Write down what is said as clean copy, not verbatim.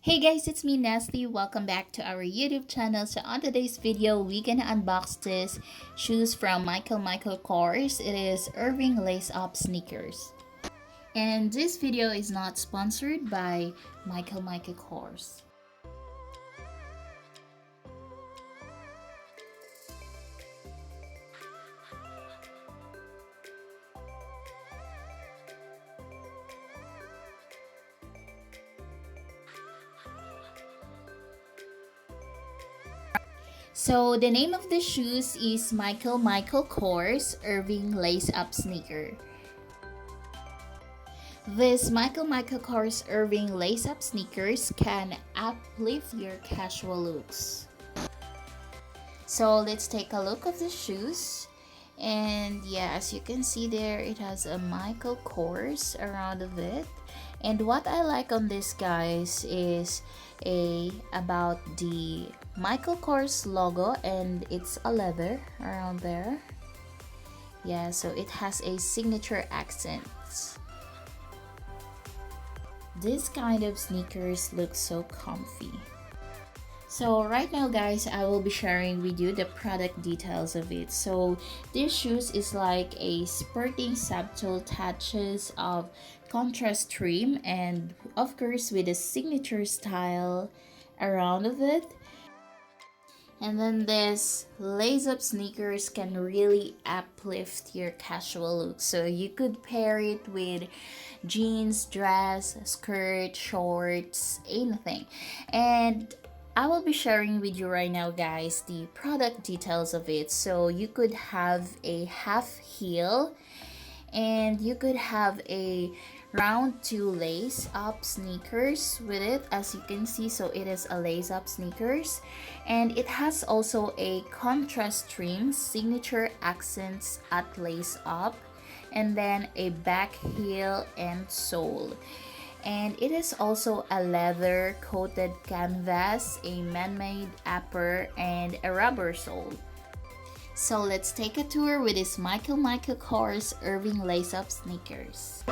Hey guys, it's me Nestle. Welcome back to our YouTube channel. So on today's video, we're gonna unbox this shoes from Michael Kors. It is Irving Lace Up sneakers. And this video is not sponsored by Michael Kors. So the name of the shoes is Michael Kors Irving Lace Up sneaker. This Michael Kors Irving Lace Up sneakers can uplift your casual looks. So let's take a look of the shoes. And yeah, as you can see there, it has a Michael Kors around of it. And what I like on this, guys, is about the Michael Kors logo, and it's a leather around there. Yeah, so it has a signature accents. This kind of sneakers look so comfy. So right now, guys, I will be sharing with you the product details of it. So this shoes is like a sporting subtle touches of contrast trim, and of course with a signature style around of it. And then this lace up sneakers can really uplift your casual look. So you could pair it with jeans, dress, skirt, shorts, anything. And I will be sharing with you right now, guys, the product details of it. So you could have a half heel, and you could have a round two lace up sneakers with it, as you can see. So it is a lace up sneakers, and it has also a contrast trim signature accents at lace up, and then a back heel and sole. And it is also a leather coated canvas, a man-made upper, and a rubber sole. So let's take a tour with this Michael Kors Irving Lace Up sneakers.